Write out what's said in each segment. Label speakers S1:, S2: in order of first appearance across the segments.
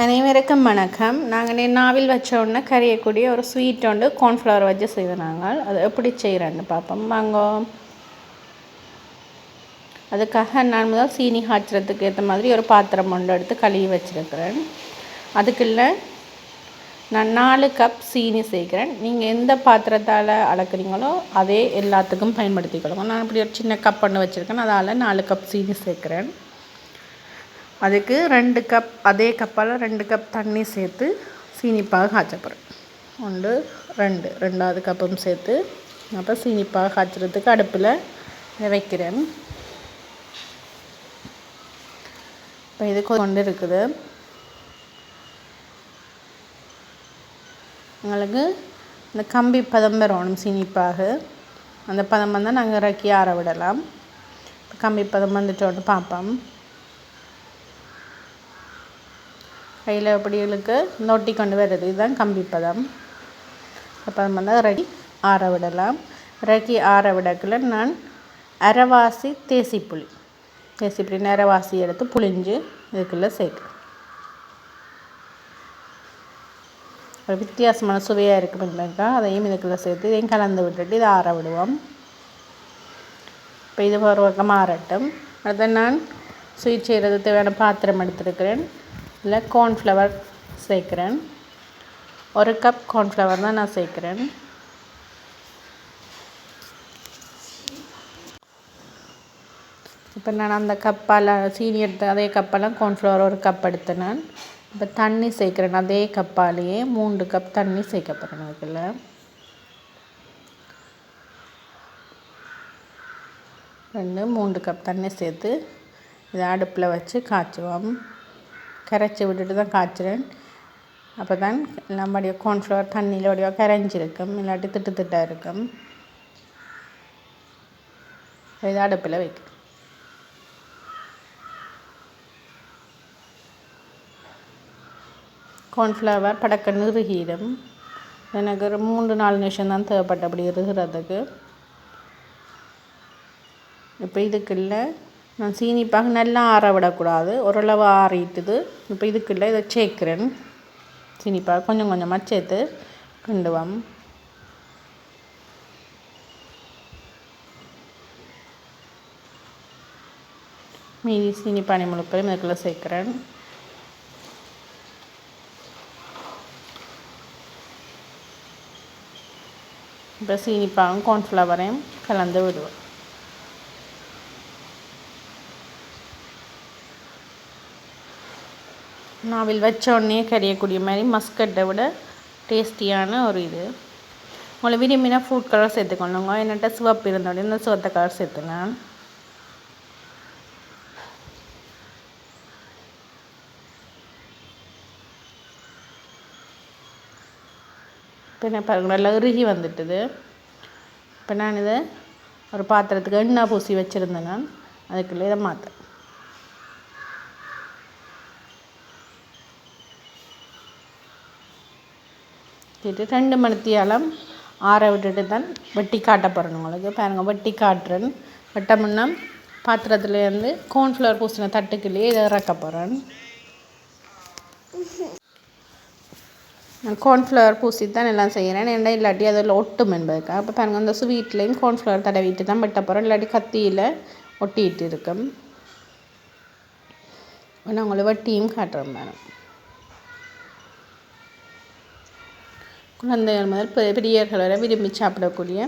S1: அனைவருக்கும் வணக்கம். நாங்கள் நாவில் வச்ச உடனே கரையக்கூடிய ஒரு ஸ்வீட் உண்டு கார்ன்ஃப்ளவர் வச்சு செய்வோம். நாங்கள் அது எப்படி செய்கிறேன்னு பார்ப்போம் வாங்க. அதுக்காக நான் முதல் சீனி காய்ச்சறதுக்கு ஏற்ற மாதிரி ஒரு பாத்திரம் ஒன்று எடுத்து கழுவி வச்சுருக்கிறேன். அதுக்குள்ள நான் 4 கப் சீனி சேர்க்குறேன். நீங்கள் எந்த பாத்திரத்தால் அளக்குறீங்களோ அதே எல்லாத்துக்கும் பயன்படுத்திக்கொள்ளுங்க. நான் இப்படி ஒரு சின்ன கப் ஒன்று வச்சுருக்கேன், அதால் 4 கப் சீனி சேர்க்குறேன். அதுக்கு 2 கப் அதே கப்பால் 2 கப் தண்ணி சேர்த்து சீனிப்பாக காய்ச்ச போகிறேன். 1 2 2வது கப்பும் சேர்த்து அப்போ சீனிப்பாக காய்ச்சறதுக்கு அடுப்பில் வைக்கிறேன். இப்போ இது கொண்டு இருக்குது. எங்களுக்கு இந்த கம்பி பதம் வரணும் சீனிப்பாக. அந்த பதம் வந்தால் நாங்கள் இறக்கி ஆற விடலாம். கம்பி பதம் வந்துட்டோன்னு பார்ப்போம். கையில் அப்படிகளுக்கு நொட்டி கொண்டு வருது, இதுதான் கம்பி பதம். பதம் வந்தால் இறக்கி ஆற விடலாம். இறக்கி ஆற விடக்குள்ள நான் அரைவாசி தேசிப்புளி அரைவாசி எடுத்து புளிஞ்சு இதுக்குள்ளே சேர்க்குறேன். ஒரு வித்தியாசமான சுவையாக இருக்குதுங்கக்கா, அதையும் இதுக்குள்ளே சேர்த்து இதையும் கலந்து விட்டுட்டு இதை ஆற விடுவோம். இப்போ இது ஒரு பக்கம் ஆறட்டும். அதை நான் ஸ்வீட் செய்கிறது தேவையான பாத்திரம் எடுத்துருக்கிறேன். இல்லை கார்ன்ஃப்ளவர் சேர்க்குறேன். 1 கப் கார்ன்ஃப்ளவர் தான் நான் சேர்க்குறேன். இப்போ நான் அந்த கப்பால் சீனி எடுத்து அதே கப்பெல்லாம் கார்ன்ஃப்ளவர் 1 கப் எடுத்து நான் இப்போ தண்ணி சேர்க்குறேன். அதே கப்பாலேயே 3 கப் தண்ணி சேர்க்க போகிறேன். அதுக்குள்ள 3 கப் தண்ணி சேர்த்து இதை அடுப்பில் வச்சு காய்ச்சுவோம். கரைச்சி விட்டுட்டு தான் காய்ச்சுறேன். அப்போ தான் நம்மளுடைய கார்ன்ஃப்ளவர் தண்ணியிலோடைய கரைஞ்சிருக்கும், இல்லாட்டி திட்டு திட்டாக இருக்கும். இதை அடுப்பில் வைக்கிறேன். கார்ன்ஃப்ளவர் படக்கன்னு இறுகிடும். எனக்கு ஒரு 3-4 நிமிஷம் தான் தேவைப்பட்ட அப்படி இறுகிறதுக்கு. இப்போ இதுக்குள்ள நான் சீனிப்பாக நல்லா ஆற விடக்கூடாது, ஓரளவு ஆறிட்டுது. இப்போ இதுக்குள்ளே இதை சேர்க்குறேன். சீனிப்பாக கொஞ்சம் கொஞ்சமாக சேர்த்து கிண்டுவோம். மீதி சீனிப்பானி முழுப்பையும் இதுக்குள்ளே சேர்க்குறேன். இப்போ சீனிப்பாகவும் கார்ன்ஃப்ளவரையும் கலந்து விடுவோம். நாவில் வச்ச உடனே கரையக்கூடிய மாதிரி மஸ்கட்டை விட டேஸ்டியான ஒரு இது. உங்களை விரும்பினா ஃப்ரூட் கலர் சேர்த்துக்கொள்ளுங்க. என்னட்ட சிவப்பு இருந்தோடனே இந்த சிவத்த கலர் சேர்த்துங்க. இப்போ என்ன பாருங்கள், நல்லா இறுகி வந்துட்டுது. இப்போ நான் இதை ஒரு பாத்திரத்துக்கு எண்ணெய் பூசி வச்சுருந்தேன். நான் அதுக்குள்ளே இதை மாற்றேன். இது 2 மணித்தியாலம் ஆற விட்டுட்டு தான் வெட்டி காட்ட போகிறேன். உங்களுக்கு பாருங்கள், வெட்டி காட்டுறேன். வெட்ட முன்னா பாத்திரத்துலேருந்து கார்ன்ஃப்ளவர் பூசின தட்டுக்குள்ளேயே இதை இறக்க போகிறேன். நான் கார்ன்ஃப்ளவர் பூசி தான் எல்லாம் செய்கிறேன். ஏன்னா இல்லாட்டி அதில் ஒட்டும் என்பதுக்காக. இப்போ பாருங்கள், அந்த ஸ்வீட்லேயும் கார்ன்ஃப்ளவர் தடவிட்டு தான் வெட்ட போகிறேன், இல்லாட்டி கத்தியில் ஒட்டிகிட்டு இருக்கும். நான் உங்களை வெட்டியும் காட்டுறேன். பாருங்கள், குழந்தைகள் முதல் பெரியவர்கள் வரை விரும்பி சாப்பிடக்கூடிய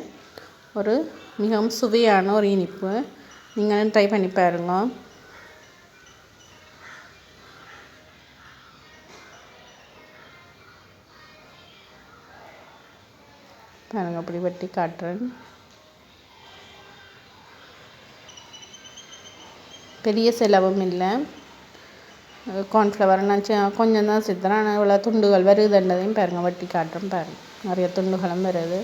S1: ஒரு மிகவும் சுவையான ஒரு இனிப்பு. நீங்களும் ட்ரை பண்ணி பாருங்க. பாருங்கள், அப்படி வெட்டி காட்டுறேன். பெரிய செலவும் இல்லை. கார்ன்ஃப்ளவர் நான் கொஞ்சம் தான் சேர்த்துறேன். ஆனால் இவ்வளோ துண்டுகள் வருதுன்றதையும் பாருங்கள், வெட்டி காட்டுறேன். பாருங்கள், நிறைய துண்டுகளும் வருது.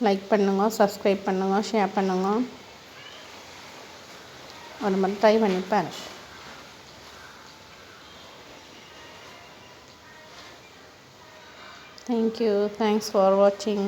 S1: லைக் பண்ணுங்க, சப்ஸ்கிரைப் பண்ணுங்க, ஷேர் பண்ணுங்க. ஒரு மாதிரி ட்ரை பண்ணி பாருங்கள். தேங்க்யூ. தேங்க்ஸ் ஃபார் வாட்சிங்.